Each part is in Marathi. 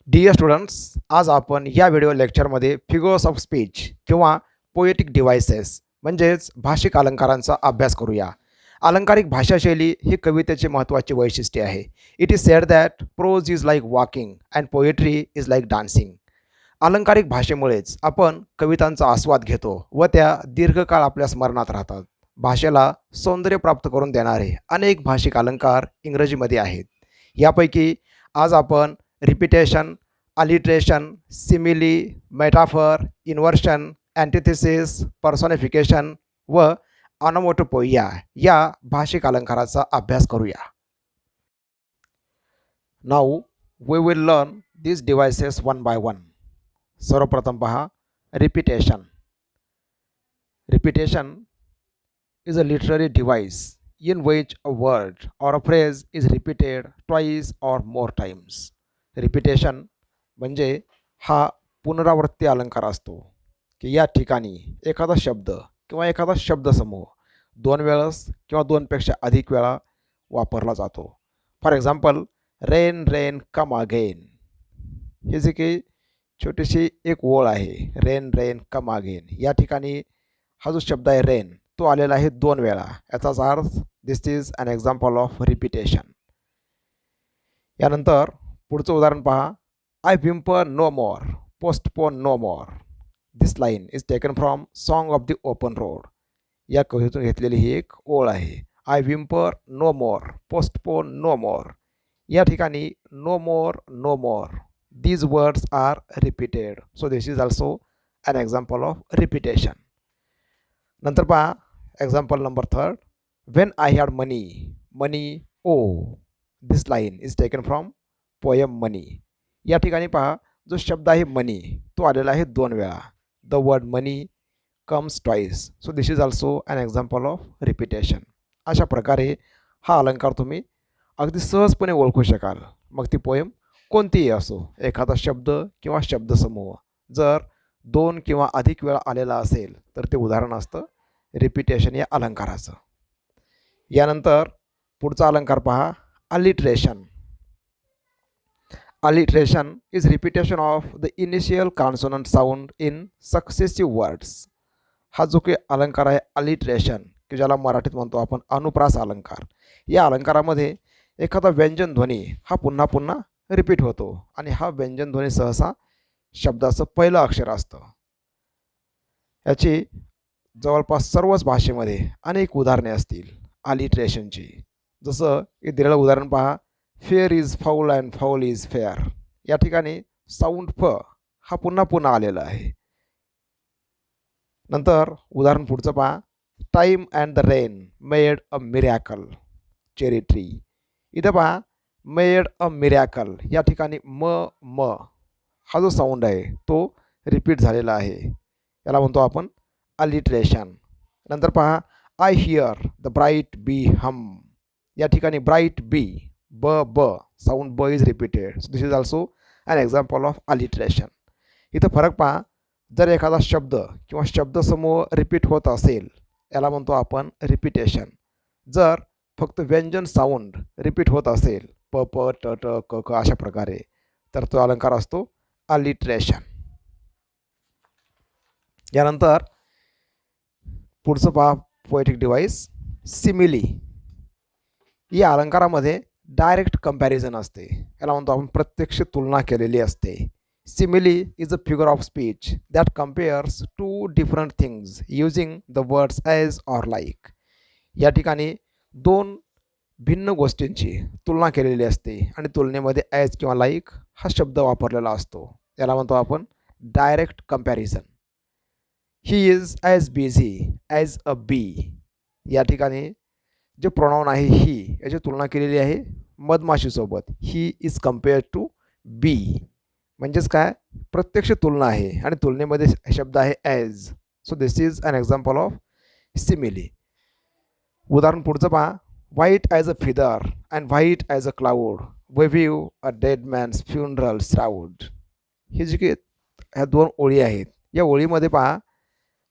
डिअर स्टुडंट्स, आज आपण या व्हिडिओ लेक्चरमध्ये फिगर्स ऑफ स्पीच किंवा पोएटिक डिव्हाइसेस म्हणजेच भाषिक अलंकारांचा अभ्यास करूया. अलंकारिक भाषाशैली ही कवितेची महत्त्वाची वैशिष्ट्ये आहे. It is said that prose is like walking and poetry is like dancing. अलंकारिक भाषेमुळेच आपण कवितांचा आस्वाद घेतो व त्या दीर्घकाळ आपल्या स्मरणात राहतात. भाषेला सौंदर्य प्राप्त करून देणारे अनेक भाषिक अलंकार इंग्रजीमध्ये आहेत. यापैकी आज आपण repetition, alliteration, simile, metaphor, inversion, antithesis, personification व ऑनोमोटोपोइया या भाषिक अलंकाराचा अभ्यास करूया. Now we will learn these devices one by one. सर्वप्रथम पहा repetition. Repetition is a literary device in which a word or a phrase is repeated twice or more times. Repetition म्हणजे हा पुनरावृत्ती अलंकार असतो की या ठिकाणी एखादा शब्द किंवा एखादा शब्दसमूह दोन वेळेस किंवा दोनपेक्षा अधिक वेळा वापरला जातो. For example, rain rain come again. हे जे काही छोटीशी एक ओळ आहे, रेन रेन कम अगेन, या ठिकाणी हा जो शब्द आहे रेन तो आलेला आहे दोन वेळा. याचाच अर्थ this is an example of repetition. यानंतर पुढचं उदाहरण पहा. I whimper no more, postpone no more. This line is taken from song of the open road. या कवितेतून घेतलेली ही एक ओळ आहे. I whimper no more, postpone no more. या ठिकाणी no more no more, these words are repeated, so this is also an example of repetition. नंतर पहा example number 3. When I had money, money, oh. This line is taken from poem money. या ठिकाणी पहा जो शब्द आहे मनी तो आलेला आहे दोन वेळा. The word money comes twice, so this is also an example of repetition. अशा प्रकारे हा अलंकार तुम्ही अगदी सहजपणे ओळखू शकाल. मग ती पोएम कोणतीही असो, एखादा शब्द किंवा शब्दसमूह जर दोन किंवा अधिक वेळा आलेला असेल तर ते उदाहरण असतं रिपिटेशन या अलंकाराचं. यानंतर पुढचा अलंकार पहा, alliteration. Alliteration is repetition of the initial consonant sound in successive words. हा जो काही अलंकार आहे अलिट्रेशन, की ज्याला मराठीत म्हणतो आपण अनुप्रास अलंकार, या अलंकारामध्ये एखादा व्यंजन ध्वनी हा पुन्हा पुन्हा रिपीट होतो आणि हा व्यंजन ध्वनी सहसा शब्दाचं पहिलं अक्षर असतं. याची जवळपास सर्वच भाषेमध्ये अनेक उदाहरणे असतील अलिट्रेशनची. जसं हे दिलेलं उदाहरण पहा, fair is foul and foul is fair. या ठिकाणी साऊंड फ हा पुन्हा पुन्हा आलेला आहे. नंतर उदाहरण पुढचं पहा, time and the rain made a miracle, cherry tree. इथं पहा मेड अ मिरॅकल, या ठिकाणी म हा जो साऊंड आहे तो रिपीट झालेला आहे. याला म्हणतो आपण अलिट्रेशन. नंतर पहा, I hear the bright bee hum. या ठिकाणी ब्राईट बी ब साऊंड ब is repeated, so this is also an example of alliteration. इथं फरक पहा, जर एखादा शब्द किंवा शब्दसमूह रिपीट होत असेल याला म्हणतो आपण रिपिटेशन. जर फक्त व्यंजन साऊंड रिपीट होत असेल प प ट ट क क अशा प्रकारे तर तो अलंकार असतो अलिट्रेशन. यानंतर पुढचं पहा पोएटिक डिव्हाइस सिमिली. या अलंकारामध्ये डायरेक्ट कंपॅरिझन असते, याला म्हणतो आपण प्रत्यक्ष तुलना केलेली असते. Simile is a figure of speech that compares two different things using the words as or like. या ठिकाणी दोन भिन्न गोष्टींची तुलना केलेली असते आणि तुलनेमध्ये ॲज किंवा लाईक हा शब्द वापरलेला असतो. याला म्हणतो आपण direct comparison. He is as busy as a bee. या ठिकाणी जे प्रोनाऊन आहे ही याची तुलना केलेली आहे मधमाशीसोबत. He is compared to bee, म्हणजेच काय प्रत्यक्ष तुलना आहे आणि तुलनेमध्ये शब्द आहे as. So this is an example of simile. उदाहरण पुढचं पहा, white as a feather and white as a cloud weave a dead man's funeral shroud. हे जे काही ह्या दोन ओळी आहेत या ओळीमध्ये पहा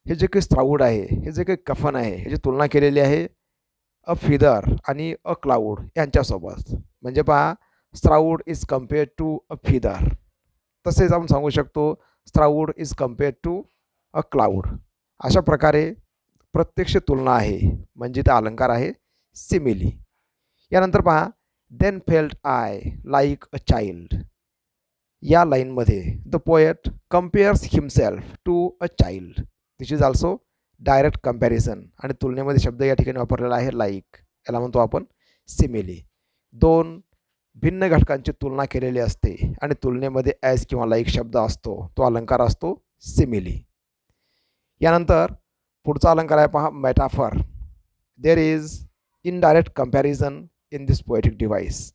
हे जे काही श्राऊड आहे, हे जे काही कफन आहे, ह्याची तुलना केलेली आहे अ फिदर आणि अ क्लाउड यांच्यासोबत. म्हणजे पहा shroud is compared to a feather. तसेच आपण सांगू शकतो shroud is compared to a cloud. अशा प्रकारे प्रत्यक्ष तुलना आहे म्हणजे ते अलंकार आहे सिमिली. यानंतर पहा then felt I like a child. या लाईनमध्ये the poet compares himself to a child. This is also direct comparison आणि तुलनेमध्ये शब्द या ठिकाणी वापरलेला आहे लाईक. याला म्हणतो आपण सिमिली. दोन भिन्न घटकांची तुलना केलेली असते आणि तुलनेमध्ये ॲज किंवा लाईक शब्द असतो, तो अलंकार असतो सिमिली. यानंतर पुढचा अलंकार आहे पहा metaphor. There is indirect comparison in this poetic device.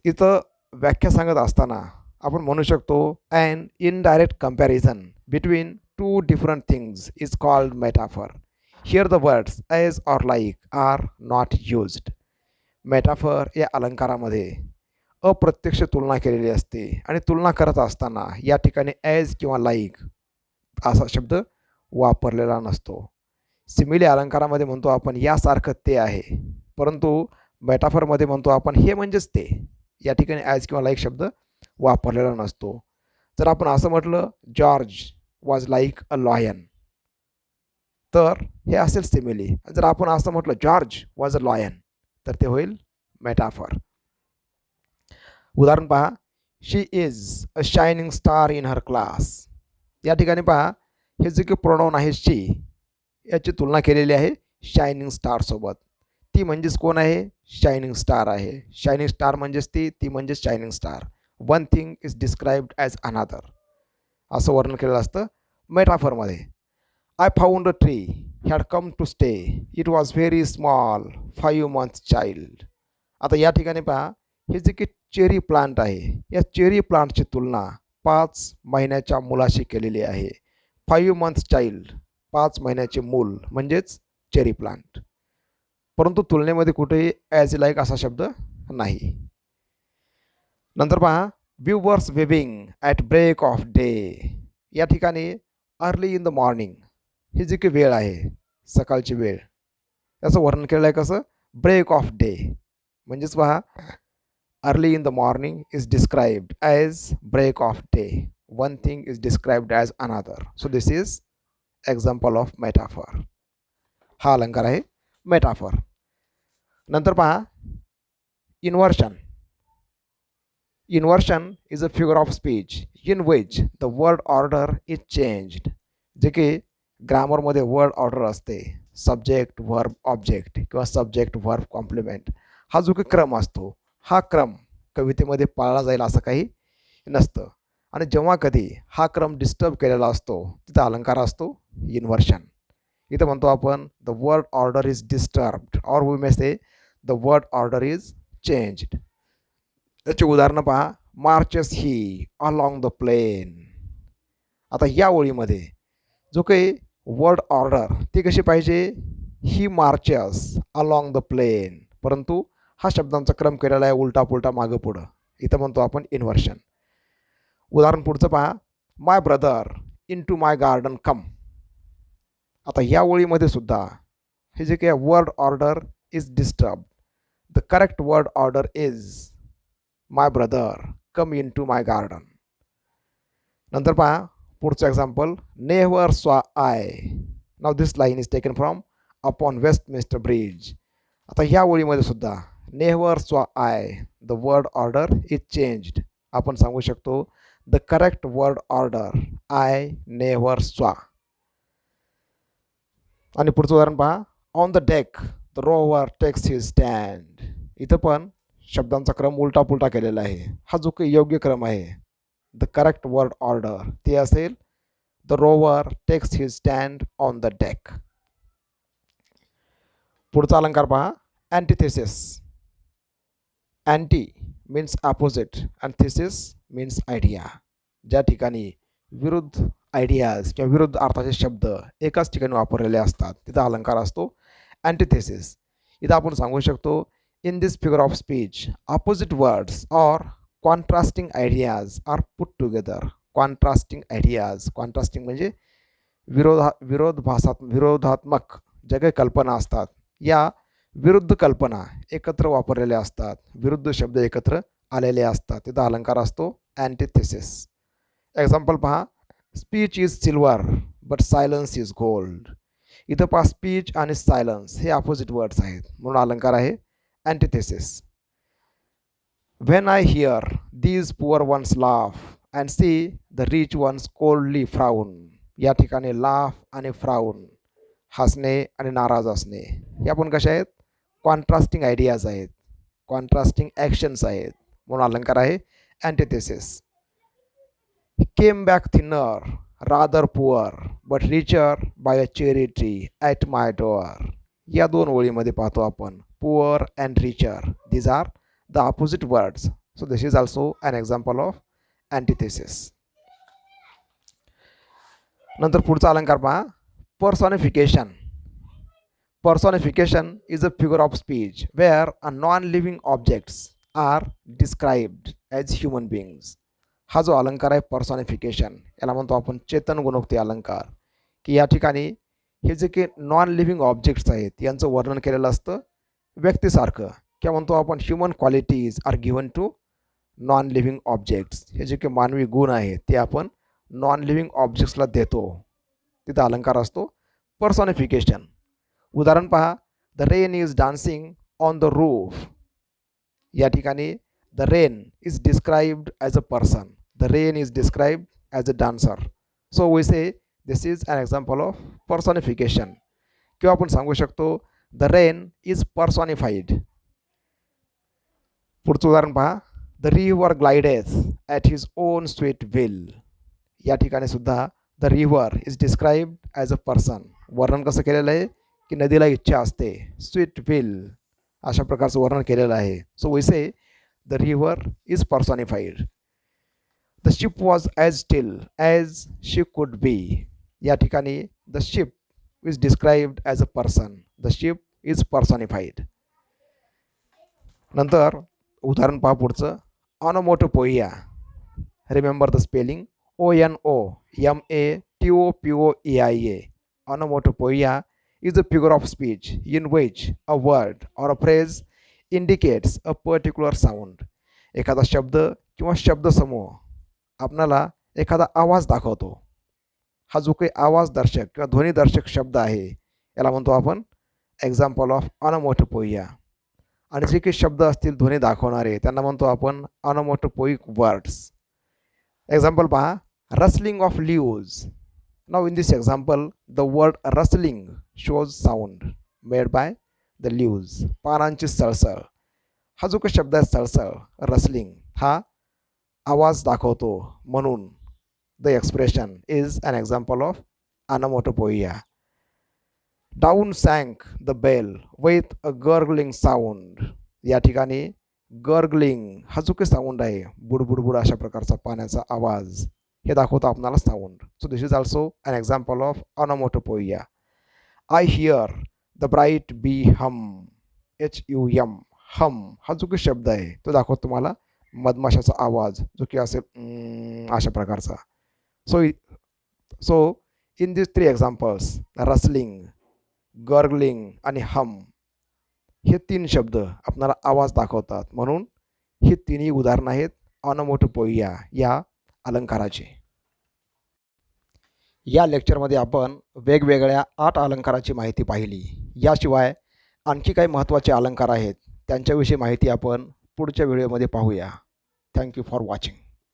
इथं व्याख्या सांगत असताना आपण म्हणू शकतो an indirect comparison between two different things is called metaphor. Here the words as or like are not used. Metaphor या अलंकारामध्ये अप्रत्यक्ष तुलना केलेली असते आणि तुलना करत असताना या ठिकाणी ॲज किंवा लाईक असा शब्द वापरलेला नसतो. सिमिली अलंकारामध्ये म्हणतो आपण यासारखं ते आहे, परंतु मेटाफरमध्ये म्हणतो आपण हे म्हणजेच ते. या ठिकाणी ॲज किंवा लाईक शब्द वापरलेला नसतो. जर आपण असं म्हटलं George was like a lion तर हे असेल सिमिली. जर आपण असं म्हटलं जॉर्ज वॉज अ लॉयन तर ते होईल मेटाफर. उदाहरण पहा she is a shining star in her class. या ठिकाणी पहा हे जे की प्रोनाऊन आहे शी याची तुलना केलेली आहे शायनिंग स्टारसोबत. ती म्हणजेच कोण आहे? शायनिंग स्टार आहे. शायनिंग स्टार म्हणजेच ती म्हणजेच shining star. One thing is described as another असं वर्णन केलेलं असतं मेटाफरमध्ये. I found a tree had come to stay it was very small 5 months child. आता या ठिकाणी पहा हे जे की चेरी प्लांट आहे या चेरी प्लांटची तुलना 5 महिन्याच्या मुलाशी केलेली आहे. 5 months चाइल्ड 5 महिन्याचे मूल म्हणजेच चेरी प्लांट. परंतु तुलनेमध्ये कुठेही ॲज लाईक असा शब्द नाही. नंतर पहा viewers waving at break of day. या ठिकाणी अर्ली इन द मॉर्निंग ही जी की वेळ आहे सकाळची वेळ याचं वर्णन केलेलं आहे कसं? Break of day. म्हणजेच पहा early in the morning is described as break of day. One thing is described as another. So this is example of metaphor. हा अलंकार आहे मेटाफर. नंतर पहा inversion. Inversion is a figure of speech in which the word order is changed. जे की ग्रामरमध्ये वर्ड ऑर्डर असते सब्जेक्ट वर्ब ऑब्जेक्ट किंवा सब्जेक्ट वर्ब कॉम्प्लिमेंट हा जो की क्रम असतो हा क्रम कवितेमध्ये पाळला जाईल असं काही नसतं. आणि जेव्हा कधी हा क्रम डिस्टर्ब केलेला असतो तिथं अलंकार असतो इन्व्हर्शन. इथं म्हणतो आपण the word order is disturbed or we may say the word order is changed. याची उदाहरणं पहा marches he along the plain. आता या ओळीमध्ये जो काही वर्ड ऑर्डर ती कशी पाहिजे? ही मार्चेस अलॉंग द प्लेन. परंतु हा शब्दांचा क्रम केलेला आहे उलटा पुलटा मागं पुढं. इथं म्हणतो आपण इन्व्हर्शन. उदाहरण पुढचं पहा my brother into my garden come. आता या ओळीमध्ये सुद्धा हे जे काही word order is disturb. The correct word order is my brother come into my garden. नंतर पहा पुढचं example never saw I. Now this line is taken from upon Westminster Bridge. आता ह्या ओळीमध्ये सुद्धा never saw I the word order is changed. आपण सांगू शकतो the correct word order I never सॉ. आणि पुढचं उदाहरण पहा on the deck the rower takes his stand. इथं पण शब्दांचा क्रम उलटा पुलटा केलेला आहे. हा जो काही योग्य क्रम आहे द करेक्ट वर्ड ऑर्डर ते असेल the rower takes his stand on the deck. पुढचा अलंकार पहा antithesis. Anti means opposite and thesis means idea. ज्या ठिकाणी विरुद्ध आयडियाज किंवा विरुद्ध अर्थाचे शब्द एकाच ठिकाणी वापरलेले असतात तिथं अलंकार असतो अँटिथेसिस. इथं आपण सांगू शकतो in this figure of speech opposite words or contrasting ideas are put together. Contrasting म्हणजे विरोधात्मक ज्या काही कल्पना असतात या विरुद्ध कल्पना एकत्र वापरलेल्या असतात. विरुद्ध शब्द एकत्र आलेले असतात तिथं अलंकार असतो अँटिथेसिस. एक्झाम्पल पहा, speech is silver but silence is gold. इथं पहा स्पीच आणि सायलन्स हे अपोजिट वर्ड्स आहेत, म्हणून अलंकार आहे antithesis. When I hear these poor ones laugh and see the rich ones coldly frown. या ठिकाणी लाफ आणि फ्राऊन, हसणे आणि नाराज असणे, या पण कशा आहेत, कॉन्ट्रास्टिंग आयडियाज आहेत, कॉन्ट्रास्टिंग ॲक्शन्स आहेत, म्हणून अलंकार आहे antithesis. Came back thinner rather poor but richer by a cherry tree at my door. या दोन ओळीमध्ये पाहतो आपण poor and richer, these are the opposite words. So this is also an example of antithesis. नंतर पुढचा अलंकार पहा, पर्सॉनिफिकेशन. Personification is a figure of speech where a non-living objects are described as human beings. हा जो अलंकार आहे पर्सॉनिफिकेशन, याला म्हणतो आपण चेतन गुणोक्ती अलंकार. की या ठिकाणी हे जे की नॉन लिव्हिंग ऑब्जेक्ट्स आहेत यांचं वर्णन केलेलं असतं व्यक्तीसारखं, किंवा म्हणतो आपण human qualities are given to non living objects. हे जे की मानवी गुण आहेत ते आपण नॉन लिव्हिंग ऑब्जेक्ट्सला देतो, तिथं अलंकार असतो पर्सॉनिफिकेशन. उदाहरण पहा, the rain is dancing on the roof. या ठिकाणी the rain is described as a person, the rain is described as a dancer. So we say this is an example of personification. किंवा आपण सांगू शकतो द रेन इज पर्सॉनिफाईड. पुढचं उदाहरण पहा, the river glides at his own sweet will. या ठिकाणी सुद्धा the river is described as a person. वर्णन कसं केलेलं आहे की नदीला इच्छा असते, स्वीट विल अशा प्रकारचं वर्णन केलेलं आहे. So we say the river is personified. The ship was as still as she could be. या ठिकाणी the ship is described as a person, the ship is personified. नंतर उदाहरण पहा पुढचं, onomatopoeia. Remember the spelling, ONOMATOPOEIA. Onomatopoeia is a figure of speech in which a word or a phrase indicates a particular sound. एखादा शब्द किंवा शब्दसमूह आपणाला एखादा आवाज दाखवतो. हा जो काही आवाजदर्शक किंवा ध्वनिदर्शक शब्द आहे याला म्हणतो आपण एक्झाम्पल ऑफ ऑनोमोटोपोइया. आणि जे काही शब्द असतील ध्वनी दाखवणारे त्यांना म्हणतो आपण ऑनोमोटोपोइक वर्ड्स. एक्झाम्पल पहा, rustling of leaves. Now in this example, the word rustling shows sound made by the leaves. पानांची सळसळ. हा जो काही शब्द आहे सळसळ, रसलिंग, हा आवाज दाखवतो, म्हणून the expression is an example of onomatopoeia. Down sank the bell with a gurgling sound. या ठिकाणी गर्गलिंग हा जो काही साऊंड आहे, बुडबुडबुड अशा प्रकारचा पाण्याचा आवाज, हे दाखवतं आपणाला sound. So this is also an example of onomatopoeia. I hear the bright bee hum, HUM, hum हा जो काही शब्द आहे तो दाखवतो तुम्हाला मधमाशाचा आवाज जो की असेल अशा प्रकारचा. So in this 3 examples, rustling, gargling आणि हम, हे 3 शब्द आपणाला आवाज दाखवतात, म्हणून ही तिन्ही उदाहरणं आहेत ऑनोमोटोपोइया या अलंकाराचे. या लेक्चरमध्ये आपण वेगवेगळ्या 8 अलंकाराची माहिती पाहिली. याशिवाय आणखी काही महत्त्वाचे अलंकार आहेत त्यांच्याविषयी माहिती आपण पुढच्या व्हिडिओमध्ये पाहूया. Thank you for watching.